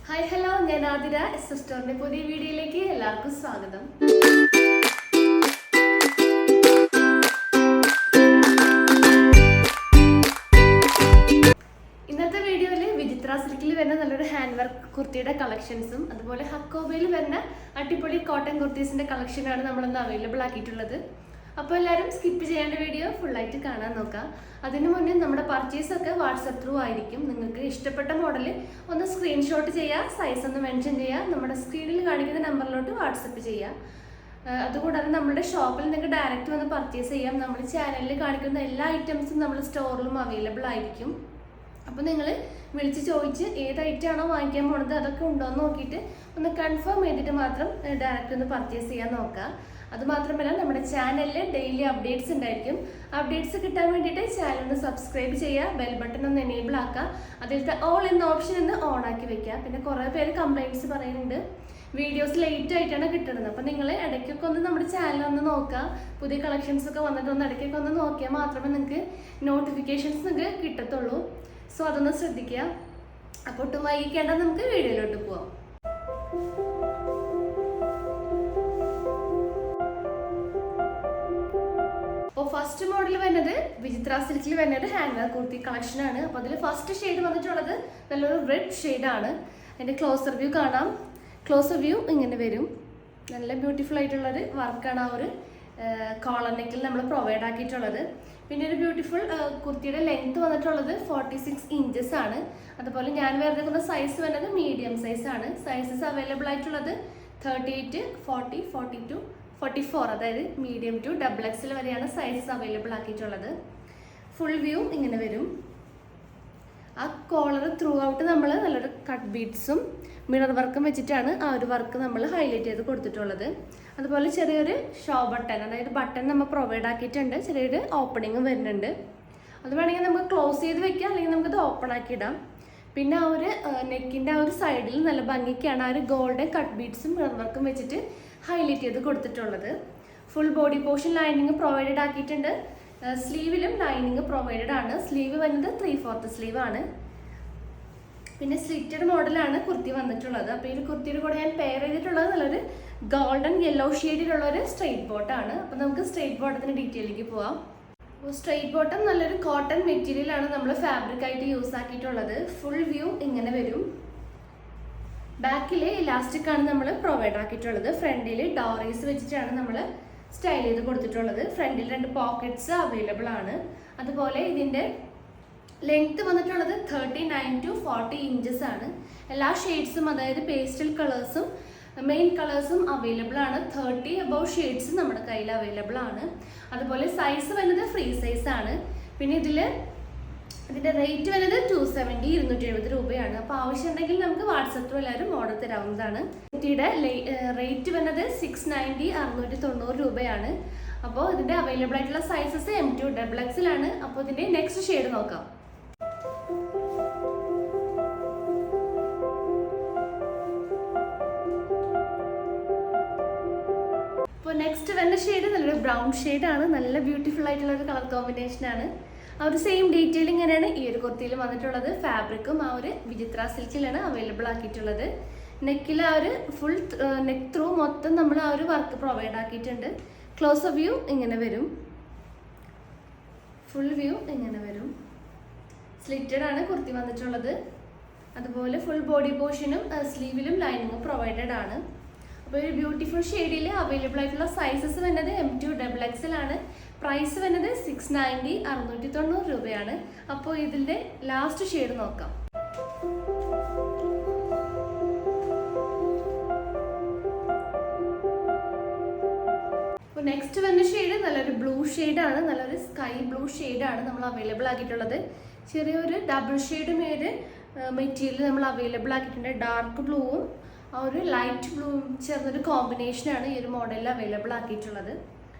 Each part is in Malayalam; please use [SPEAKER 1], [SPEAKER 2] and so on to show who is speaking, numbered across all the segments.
[SPEAKER 1] ഹായ് ഹലോ, ഞാൻ ആതിര. എസ് സ്റ്റോറിന്റെ പുതിയ വീഡിയോയിലേക്ക് എല്ലാവർക്കും സ്വാഗതം. ഇന്നത്തെ വീഡിയോയിൽ വിചിത്ര സിൽക്കിൽ വരുന്ന നല്ലൊരു ഹാൻഡ് വർക്ക് കുർത്തിയുടെ കളക്ഷൻസും അതുപോലെ ഹക്കോബയിൽ വരുന്ന അടിപൊളി കോട്ടൺ കുർത്തീസിന്റെ കളക്ഷനാണ് നമ്മളിന്ന് അവൈലബിൾ ആക്കിയിട്ടുള്ളത്. അപ്പോൾ എല്ലാവരും സ്കിപ്പ് ചെയ്യേണ്ട വീഡിയോ ഫുള്ളായിട്ട് കാണാൻ നോക്കാം. അതിനു മുന്നേ നമ്മുടെ പർച്ചേസ് ഒക്കെ വാട്സപ്പ് ത്രൂ ആയിരിക്കും. നിങ്ങൾക്ക് ഇഷ്ടപ്പെട്ട മോഡൽ ഒന്ന് സ്ക്രീൻഷോട്ട് ചെയ്യുക, സൈസ് ഒന്ന് മെൻഷൻ ചെയ്യുക, നമ്മുടെ സ്ക്രീനിൽ കാണിക്കുന്ന നമ്പറിലോട്ട് വാട്സപ്പ് ചെയ്യുക. അതുകൂടാതെ നമ്മുടെ ഷോപ്പിൽ നിങ്ങൾക്ക് ഡയറക്റ്റ് വന്ന് പർച്ചേസ് ചെയ്യാം. നമ്മുടെ ചാനലിൽ കാണിക്കുന്ന എല്ലാ ഐറ്റംസും നമ്മുടെ സ്റ്റോറിലും അവൈലബിൾ ആയിരിക്കും. അപ്പോൾ നിങ്ങൾ വിളിച്ച് ചോദിച്ച് ഏത് ഐറ്റം ആണോ വാങ്ങിക്കാൻ പോണത് അതൊക്കെ ഉണ്ടോ എന്ന് നോക്കിയിട്ട് ഒന്ന് കൺഫേം ചെയ്തിട്ട് മാത്രം ഡയറക്റ്റ് ഒന്ന് പർച്ചേസ് ചെയ്യാൻ നോക്കുക. അതുമാത്രമല്ല, നമ്മുടെ ചാനലിൽ ഡെയിലി അപ്ഡേറ്റ്സ് ഉണ്ടായിരിക്കും. അപ്ഡേറ്റ്സ് കിട്ടാൻ വേണ്ടിയിട്ട് ചാനൽ ഒന്ന് സബ്സ്ക്രൈബ് ചെയ്യുക, ബെൽ ബട്ടൺ ഒന്ന് എനേബിൾ ആക്കുക, അതിലത്തെ ഓൾ എന്ന ഓപ്ഷൻ ഒന്ന് ഓൺ ആക്കി വെക്കുക. പിന്നെ കുറേ പേര് കംപ്ലൈൻറ്റ്സ് പറയുന്നുണ്ട്, വീഡിയോസ് ലേറ്റ് ആയിട്ടാണ് കിട്ടുന്നത്. അപ്പോൾ നിങ്ങൾ ഇടയ്ക്കൊക്കെ ഒന്ന് നമ്മുടെ ചാനൽ ഒന്ന് നോക്കുക. പുതിയ കളക്ഷൻസ് ഒക്കെ വന്നിട്ട് ഒന്ന് ഇടയ്ക്കൊക്കെ ഒന്ന് നോക്കിയാൽ മാത്രമേ നിങ്ങൾക്ക് നോട്ടിഫിക്കേഷൻസ് നിങ്ങൾക്ക് കിട്ടത്തുള്ളൂ. സോ അതൊന്ന് ശ്രദ്ധിക്കുക. അപ്പോൾ ഒട്ടും വൈകിക്കേണ്ട, നമുക്ക് വീഡിയോയിലോട്ട് പോവാം. അപ്പോൾ ഫസ്റ്റ് മോഡൽ വരുന്നത് വിചിത്ര സിൽക്കിൽ വരുന്നത് ഹാൻഡ് വർക്ക് കുർത്തി കളക്ഷനാണ്. അപ്പോൾ അതിൽ ഫസ്റ്റ് ഷെയ്ഡ് വന്നിട്ടുള്ളത് നല്ലൊരു റെഡ് ഷെയ്ഡാണ്. അതിൻ്റെ ക്ലോസർ വ്യൂ കാണാം. ക്ലോസർ വ്യൂ ഇങ്ങനെ വരും. നല്ല ബ്യൂട്ടിഫുൾ ആയിട്ടുള്ളൊരു വർക്കാണ് ആ ഒരു കോളർ നെക്കിൽ നമ്മൾ പ്രൊവൈഡ് ആക്കിയിട്ടുള്ളത്. പിന്നെ ഒരു ബ്യൂട്ടിഫുൾ കുർത്തിയുടെ ലെങ്ത് വന്നിട്ടുള്ളത് 46 ഇഞ്ചസ് ആണ്. അതുപോലെ ഞാൻ വരുന്ന സൈസ് വരുന്നത് മീഡിയം സൈസ് ആണ്. സൈസസ് അവൈലബിൾ ആയിട്ടുള്ളത് 38, 40, 42, 44, അതായത് മീഡിയം ടു XXL വരെയാണ് സൈസസ് അവൈലബിൾ ആക്കിയിട്ടുള്ളത്. ഫുൾ വ്യൂ ഇങ്ങനെ വരും. ആ കോളർ ത്രൂ ഔട്ട് നമ്മൾ നല്ലൊരു കട്ട് ബീഡ്സും മിറർ വർക്കും വെച്ചിട്ടാണ് ആ ഒരു വർക്ക് നമ്മൾ ഹൈലൈറ്റ് ചെയ്ത് കൊടുത്തിട്ടുള്ളത്. അതുപോലെ ചെറിയൊരു ഷോ ബട്ടൺ, അതായത് ബട്ടൺ നമ്മൾ പ്രൊവൈഡ് ആക്കിയിട്ടുണ്ട്. ചെറിയൊരു ഓപ്പണിങ്ങും വരുന്നുണ്ട്. അത് വേണമെങ്കിൽ നമുക്ക് ക്ലോസ് ചെയ്ത് വെക്കാം, അല്ലെങ്കിൽ നമുക്കത് ഓപ്പൺ ആക്കി ഇടാം. പിന്നെ ആ ഒരു നെക്കിൻ്റെ ആ ഒരു സൈഡിൽ നല്ല ഭംഗിക്കാണ് ആ ഒരു ഗോൾഡൻ കട്ട് ബീഡ്സും മിറർ വർക്കും വെച്ചിട്ട് ഹൈലൈറ്റ് ചെയ്ത് കൊടുത്തിട്ടുള്ളത്. Full body portion lining provided ആക്കിയിട്ടുണ്ട്. സ്ലീവിലും ലൈനിങ് പ്രൊവൈഡഡ് ആണ്. സ്ലീവ് വരുന്നത് 3/4 സ്ലീവ് ആണ്. പിന്നെ സ്ലിറ്റഡ് മോഡലാണ് കുർത്തി വന്നിട്ടുള്ളത്. അപ്പോൾ ഈ കുർത്തിയുടെ കൂടെ ഞാൻ പെയർ ചെയ്തിട്ടുള്ളത് നല്ലൊരു ഗോൾഡൻ യെല്ലോ ഷെയ്ഡിലുള്ള ഒരു സ്ട്രെയിറ്റ് ബോട്ടാണ്. അപ്പോൾ നമുക്ക് സ്ട്രെയിറ്റ് ബോട്ടത്തിൻ്റെ ഡീറ്റെയിലേക്ക് പോവാം. അപ്പോൾ സ്ട്രെയിറ്റ് ബോട്ടം നല്ലൊരു കോട്ടൺ മെറ്റീരിയലാണ് നമ്മൾ ഫാബ്രിക് ആയിട്ട് യൂസ് ആക്കിയിട്ടുള്ളത്. ഫുൾ വ്യൂ ഇങ്ങനെ വരും. ബാക്കിൽ ഇലാസ്റ്റിക് ആണ് നമ്മൾ പ്രൊവൈഡ് ആക്കിയിട്ടുള്ളത്. ഫ്രണ്ടിൽ ഡോറീസ് വെച്ചിട്ടാണ് നമ്മൾ സ്റ്റൈൽ ചെയ്ത് കൊടുത്തിട്ടുള്ളത്. ഫ്രണ്ടിൽ 2 പോക്കറ്റ്സ് അവൈലബിൾ ആണ്. അതുപോലെ ഇതിൻ്റെ ലെങ്ത് വന്നിട്ടുള്ളത് 39 to 40 ഇഞ്ചസ് ആണ്. എല്ലാ ഷെയ്ഡ്സും, അതായത് പേസ്റ്റൽ കളേഴ്സും മെയിൻ കളേഴ്സും അവൈലബിൾ ആണ്. 30 above ഷെയ്ഡ്സ് നമ്മുടെ കയ്യിൽ അവൈലബിൾ ആണ്. അതുപോലെ സൈസ് വരുന്നത് ഫ്രീ സൈസ് ആണ്. പിന്നെ ഇതിൻ്റെ റേറ്റ് വരുന്നത് 270 രൂപയാണ്. അപ്പോൾ ആവശ്യമുണ്ടെങ്കിൽ നമുക്ക് വാട്സപ്പ് ത്രൂ എല്ലാവരും ഓർഡർ തരാവുന്നതാണ്. കുർത്തിയുടെ റേറ്റ് വരുന്നത് 690 രൂപയാണ്. അപ്പോൾ ഇതിൻ്റെ അവൈലബിൾ ആയിട്ടുള്ള സൈസസ് M2 XXL ആണ്. അപ്പോൾ ഇതിൻ്റെ നെക്സ്റ്റ് ഷെയ്ഡ് നോക്കാം. അപ്പോൾ നെക്സ്റ്റ് വരുന്ന ഷെയ്ഡ് നല്ലൊരു ബ്രൗൺ ഷെയ്ഡാണ്. നല്ല ബ്യൂട്ടിഫുൾ ആയിട്ടുള്ള ഒരു കളർ കോമ്പിനേഷനാണ്. ആ ഒരു സെയിം ഡീറ്റെയിലിംഗ് തന്നെയാണ് ഈ ഒരു കുർത്തിയിൽ വന്നിട്ടുള്ളത്. ഫാബ്രിക്കും ആ ഒരു വിചിത്ര സിൽക്കിലാണ് അവൈലബിൾ ആക്കിയിട്ടുള്ളത്. നെക്കിൽ ആ ഒരു ഫുൾ നെക്ക് ത്രൂ മൊത്തം നമ്മൾ ആ ഒരു വർക്ക് പ്രൊവൈഡ് ആക്കിയിട്ടുണ്ട്. ക്ലോസ് വ്യൂ ഇങ്ങനെ വരും. ഫുൾ വ്യൂ ഇങ്ങനെ വരും. സ്ലിറ്റഡ് ആണ് കുർത്തി വന്നിട്ടുള്ളത്. അതുപോലെ ഫുൾ ബോഡി പോർഷനും സ്ലീവിലും ലൈനിങ്ങും പ്രൊവൈഡഡ് ആണ്. അപ്പോൾ ഒരു ബ്യൂട്ടിഫുൾ ഷെയ്ഡിൽ അവൈലബിൾ ആയിട്ടുള്ള സൈസസ് വരുന്നത് M2 XXL ആണ്. പ്രൈസ് വരുന്നത് 690 രൂപയാണ്. അപ്പോൾ ഇതിൻ്റെ ലാസ്റ്റ് ഷെയ്ഡ് നോക്കാം. അപ്പോൾ നെക്സ്റ്റ് വരുന്ന ഷെയ്ഡ് നല്ലൊരു ബ്ലൂ ഷെയ്ഡാണ്. നല്ലൊരു സ്കൈ ബ്ലൂ ഷെയ്ഡാണ് നമ്മൾ അവൈലബിൾ ആക്കിയിട്ടുള്ളത്. ചെറിയൊരു ഡബിൾ ഷെയ്ഡ് മെറ്റീരിയൽ നമ്മൾ അവൈലബിൾ ആക്കിയിട്ടുണ്ട്. ഡാർക്ക് ബ്ലൂവും ആ ഒരു ലൈറ്റ് ബ്ലൂവും ചേർന്നൊരു കോമ്പിനേഷനാണ് ഈ ഒരു മോഡലിൽ അവൈലബിൾ ആക്കിയിട്ടുള്ളത്.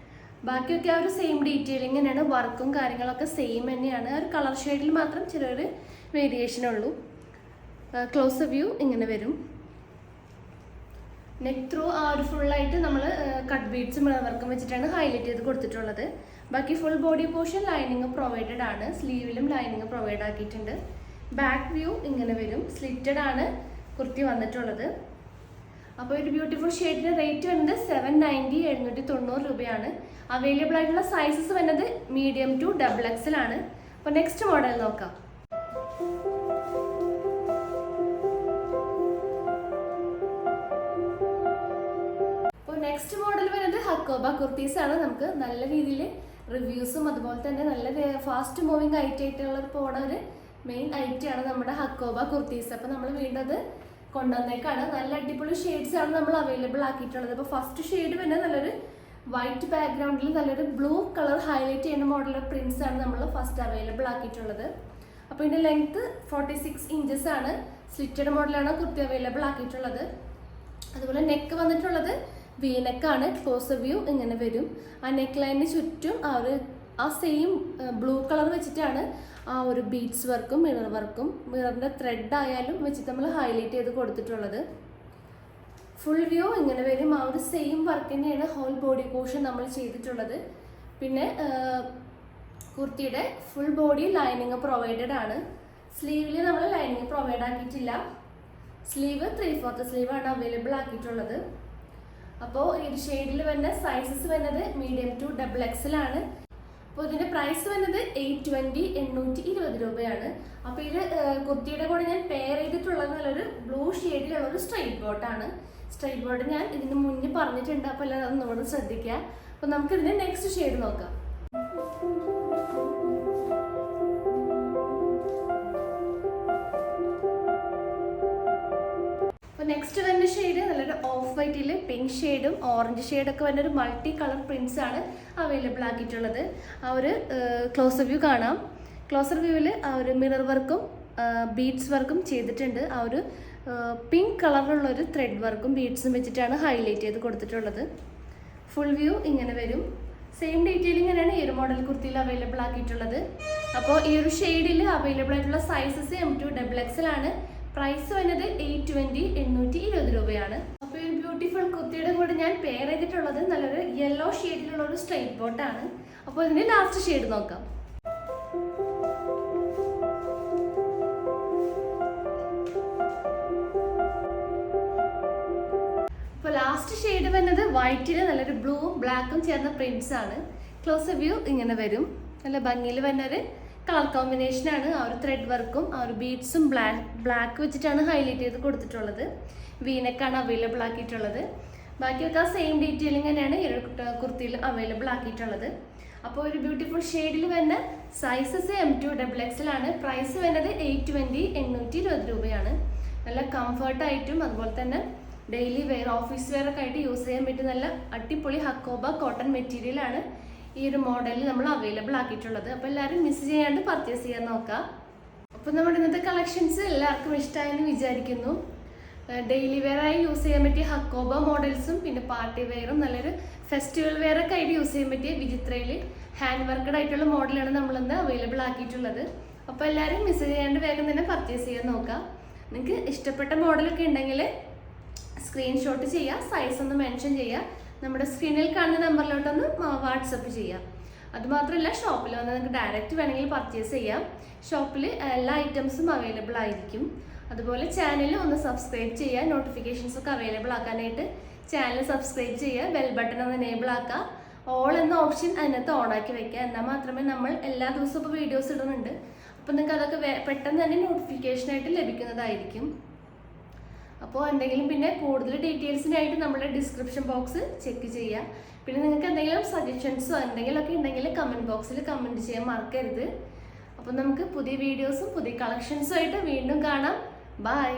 [SPEAKER 1] ബാക്കിയൊക്കെ ആ ഒരു സെയിം ഡീറ്റെയിലിംഗ് തന്നെയാണ്. വർക്കും കാര്യങ്ങളൊക്കെ സെയിം തന്നെയാണ്. ആ ഒരു കളർ ഷെയ്ഡിൽ മാത്രം ചെറിയൊരു വേരിയേഷനുള്ളൂ. ക്ലോസ് വ്യൂ ഇങ്ങനെ വരും. നെക്ക് ത്രൂ ആ ഒരു ഫുള്ളായിട്ട് നമ്മൾ കട്ട് ബീഡ്സും മിറർ വർക്കും വെച്ചിട്ടാണ് ഹൈലൈറ്റ് ചെയ്ത് കൊടുത്തിട്ടുള്ളത്. ബാക്കി full body portion lining provided ആണ്. സ്ലീവിലും ലൈനിങ് പ്രൊവൈഡ് ആക്കിയിട്ടുണ്ട്. ബാക്ക് വ്യൂ ഇങ്ങനെ വരും. സ്ലിറ്റഡ് ആണ്. കുർത്തി വന്നിട്ടുള്ളത്. അപ്പോൾ ഒരു ബ്യൂട്ടിഫുൾ ഷെയ്ഡിൻ്റെ റേറ്റ് വരുന്നത് 790 790 രൂപയാണ്. അവൈലബിൾ ആയിട്ടുള്ള സൈസസ് വരുന്നത് മീഡിയം ടു XXL ആണ്. അപ്പോൾ നെക്സ്റ്റ് മോഡൽ നോക്കാം. അപ്പോൾ നെക്സ്റ്റ് മോഡൽ വരുന്നത് ഹക്കോബ കുർത്തീസ് ആണ്. നമുക്ക് നല്ല രീതിയിൽ റിവ്യൂസും അതുപോലെ തന്നെ നല്ല ഫാസ്റ്റ് മൂവിങ് ആയിട്ടുള്ള പോണ ഒരു മെയിൻ ഐറ്റമാണ് നമ്മുടെ ഹക്കോബ കുർത്തീസ്. അപ്പോൾ നമ്മൾ വീണ്ടും കൊണ്ടുവന്നേക്കാണ്. നല്ല അടിപൊളി ഷെയ്ഡ്സ് ആണ് നമ്മൾ അവൈലബിൾ ആക്കിയിട്ടുള്ളത്. അപ്പോൾ ഫസ്റ്റ് ഷെയ്ഡ് പിന്നെ നല്ലൊരു വൈറ്റ് ബാക്ക്ഗ്രൗണ്ടിൽ നല്ലൊരു ബ്ലൂ കളർ ഹൈലൈറ്റ് ചെയ്യുന്ന മോഡൽ പ്രിന്റ്സ് ആണ് നമ്മൾ ഫസ്റ്റ് അവൈലബിൾ ആക്കിയിട്ടുള്ളത്. അപ്പോൾ ഇതിൻ്റെ ലെങ്ത് 46 ഇഞ്ചസ് ആണ്. സ്ലിറ്റഡ് മോഡലാണ് കുർത്തി അവൈലബിൾ ആക്കിയിട്ടുള്ളത്. അതുപോലെ നെക്ക് വന്നിട്ടുള്ളത് വി നെക്കാണ്. ക്ലോസ് വ്യൂ ഇങ്ങനെ വരും. ആ നെക്ക് ലൈനിന് ചുറ്റും ആ സെയിം ബ്ലൂ കളർ വെച്ചിട്ടാണ് ആ ഒരു ബീഡ്സ് വർക്കും മിറർ വർക്കും മിററിൻ്റെ ത്രെഡ് ആയാലും വെച്ചിട്ട് നമ്മൾ ഹൈലൈറ്റ് ചെയ്ത് കൊടുത്തിട്ടുള്ളത്. ഫുൾ വ്യൂ ഇങ്ങനെ വരും. ആ ഒരു സെയിം വർക്ക് തന്നെയാണ് ഹോൾ ബോഡി പോർഷൻ നമ്മൾ ചെയ്തിട്ടുള്ളത്. പിന്നെ കുർത്തിയുടെ ഫുൾ ബോഡി ലൈനിങ് പ്രൊവൈഡഡ് ആണ്. സ്ലീവിൽ നമ്മൾ ലൈനിങ് പ്രൊവൈഡ് ആക്കിയിട്ടില്ല. സ്ലീവ് 3/4 സ്ലീവാണ് അവൈലബിൾ ആക്കിയിട്ടുള്ളത്. അപ്പോൾ ഈ ഷെയ്ഡിൽ വരുന്ന സൈസസ് വരുന്നത് മീഡിയം ടു XXL ആണ്. അപ്പോൾ ഇതിൻ്റെ പ്രൈസ് വരുന്നത് 820 820 രൂപയാണ്. അപ്പോൾ ഇത് കുർത്തിയുടെ കൂടെ ഞാൻ പെയർ ചെയ്തിട്ടുള്ളത് നല്ലൊരു ബ്ലൂ ഷെയ്ഡിലുള്ള ഒരു സ്ട്രൈറ്റ് ബോട്ടാണ്. സ്ട്രൈറ്റ് ബോട്ട് ഞാൻ ഇതിന് മുന്നേ പറഞ്ഞിട്ടുണ്ട്. അപ്പോൾ എല്ലാം ഒന്നുകൂടെ ശ്രദ്ധിക്കുക. അപ്പോൾ നമുക്കിതിൻ്റെ നെക്സ്റ്റ് ഷെയ്ഡ് നോക്കാം. നെക്സ്റ്റ് വരുന്ന ഷെയ്ഡ് നല്ലൊരു ഓഫ് വൈറ്റിൽ പിങ്ക് ഷെയ്ഡും ഓറഞ്ച് ഷെയ്ഡൊക്കെ വരുന്ന ഒരു മൾട്ടി കളർ പ്രിന്റ്സ് ആണ് അവൈലബിൾ ആക്കിയിട്ടുള്ളത്. ആ ഒരു ക്ലോസർ വ്യൂ കാണാം. ക്ലോസർ വ്യൂവിൽ ആ ഒരു മിറർ വർക്കും ബീഡ്സ് വർക്കും ചെയ്തിട്ടുണ്ട്. ആ ഒരു പിങ്ക് കളറിലുള്ളൊരു ത്രെഡ് വർക്കും ബീഡ്സും വെച്ചിട്ടാണ് ഹൈലൈറ്റ് ചെയ്ത് കൊടുത്തിട്ടുള്ളത്. ഫുൾ വ്യൂ ഇങ്ങനെ വരും. സെയിം ഡീറ്റെയിലിംഗ് തന്നെയാണ് ഈ ഒരു മോഡൽ കുർത്തിയിൽ അവൈലബിൾ ആക്കിയിട്ടുള്ളത്. അപ്പോൾ ഈ ഒരു ഷെയ്ഡിൽ അവൈലബിൾ ആയിട്ടുള്ള സൈസസ് M2 XXL ആണ്. പ്രൈസ് വരുന്നത് 820 820 രൂപയാണ്. അപ്പോൾ ഈ ബ്യൂട്ടിഫുൾ കുർത്തിയുടെ കൂടെ ഞാൻ പെയർ ചെയ്തിട്ടുള്ളത് നല്ലൊരു യെല്ലോ ഷെയ്ഡിലുള്ള ഒരു സ്ട്രൈറ്റ് ബോട്ടാണ്. അപ്പോൾ ഇതിന്റെ ലാസ്റ്റ് ഷെയ്ഡ് നോക്കാം. അപ്പോൾ ലാസ്റ്റ് ഷെയ്ഡ് വരുന്നത് വൈറ്റിൽ നല്ലൊരു ബ്ലൂവും ബ്ലാക്കും ചേർന്ന പ്രിന്റ്സ് ആണ്. ക്ലോസ് വ്യൂ ഇങ്ങനെ വരും. നല്ല ഭംഗിയിൽ വരുന്നൊരു കളർ കോമ്പിനേഷനാണ്. ആ ഒരു ത്രെഡ് വർക്കും ആ ഒരു ബീഡ്സും ബ്ലാക്ക് വെച്ചിട്ടാണ് ഹൈലൈറ്റ് ചെയ്ത് കൊടുത്തിട്ടുള്ളത്. വീനെക്കാണ് അവൈലബിൾ ആക്കിയിട്ടുള്ളത്. ബാക്കിയൊക്കെ ആ സെയിം ഡീറ്റെയിലിംഗ് തന്നെയാണ് ഈ ഒരു കുർത്തിയിൽ അവൈലബിൾ ആക്കിയിട്ടുള്ളത്. അപ്പോൾ ഒരു ബ്യൂട്ടിഫുൾ ഷെയ്ഡിൽ വരുന്ന സൈസസ് M2 XXL ആണ്. പ്രൈസ് വരുന്നത് 820 820 രൂപയാണ്. നല്ല കംഫർട്ടായിട്ടും അതുപോലെ തന്നെ ഡെയിലി വെയർ ഓഫീസ് വെയർ ഒക്കെ ആയിട്ട് യൂസ് ചെയ്യാൻ പറ്റിയ നല്ല അടിപൊളി ഹക്കോബ കോട്ടൺ മെറ്റീരിയലാണ് ഈ ഒരു മോഡലിൽ നമ്മൾ അവൈലബിൾ ആക്കിയിട്ടുള്ളത്. അപ്പോൾ എല്ലാവരും മിസ് ചെയ്യാണ്ട് പർച്ചേസ് ചെയ്യാൻ നോക്കാം. അപ്പോൾ നമ്മുടെ ഇന്നത്തെ കളക്ഷൻസ് എല്ലാവർക്കും ഇഷ്ടമായെന്ന് വിചാരിക്കുന്നു. ഡെയിലി വെയർ ആയി യൂസ് ചെയ്യാൻ പറ്റിയ ഹക്കോബ മോഡൽസും പിന്നെ പാർട്ടി വെയറും നല്ലൊരു ഫെസ്റ്റിവൽ വെയർ ഒക്കെ ആയിട്ട് യൂസ് ചെയ്യാൻ പറ്റിയ വിചിത്രയിൽ ഹാൻഡ് വർക്കഡ് ആയിട്ടുള്ള മോഡലാണ് നമ്മളിന്ന് അവൈലബിൾ ആക്കിയിട്ടുള്ളത്. അപ്പോൾ എല്ലാവരും മിസ് ചെയ്യാണ്ട് വേഗം തന്നെ പർച്ചേസ് ചെയ്യാൻ നോക്കാം. നിങ്ങൾക്ക് ഇഷ്ടപ്പെട്ട മോഡലൊക്കെ ഉണ്ടെങ്കിൽ സ്ക്രീൻഷോട്ട് ചെയ്യുക, സൈസ് ഒന്ന് മെൻഷൻ ചെയ്യുക, നമ്മുടെ സ്ക്രീനിൽ കാണുന്ന നമ്പറിലോട്ടൊന്ന് വാട്സപ്പ് ചെയ്യാം. അതുമാത്രമല്ല ഷോപ്പിൽ വന്ന് നിങ്ങൾക്ക് ഡയറക്റ്റ് വേണമെങ്കിൽ പർച്ചേസ് ചെയ്യാം. ഷോപ്പിൽ എല്ലാ ഐറ്റംസും അവൈലബിൾ ആയിരിക്കും. അതുപോലെ ചാനൽ ഒന്ന് സബ്സ്ക്രൈബ് ചെയ്യുക. നോട്ടിഫിക്കേഷൻസ് ഒക്കെ അവൈലബിൾ ആക്കാനായിട്ട് ചാനൽ സബ്സ്ക്രൈബ് ചെയ്യുക. ബെൽ ബട്ടൺ ഒന്ന് എനേബിൾ ആക്കുക. ഓൾ എന്ന ഓപ്ഷൻ അതിനകത്ത് ഓണാക്കി വെക്കുക. എന്നാൽ മാത്രമേ നമ്മൾ എല്ലാ ദിവസവും ഇപ്പോൾ വീഡിയോസ് ഇടുന്നുണ്ട്. അപ്പോൾ നിങ്ങൾക്ക് അതൊക്കെ പെട്ടെന്ന് തന്നെ നോട്ടിഫിക്കേഷനായിട്ട് ലഭിക്കുന്നതായിരിക്കും. അപ്പോൾ എന്തെങ്കിലും പിന്നെ കൂടുതൽ ഡീറ്റെയിൽസിനായിട്ട് നമ്മുടെ ഡിസ്ക്രിപ്ഷൻ ബോക്സ് ചെക്ക് ചെയ്യുക. പിന്നെ നിങ്ങൾക്ക് എന്തെങ്കിലും സജഷൻസോ എന്തെങ്കിലുമൊക്കെ ഉണ്ടെങ്കിൽ കമൻറ്റ് ബോക്സിൽ കമൻറ്റ് ചെയ്യാൻ മറക്കരുത്. അപ്പോൾ നമുക്ക് പുതിയ വീഡിയോസും പുതിയ കളക്ഷൻസും ആയിട്ട് വീണ്ടും കാണാം. ബൈ.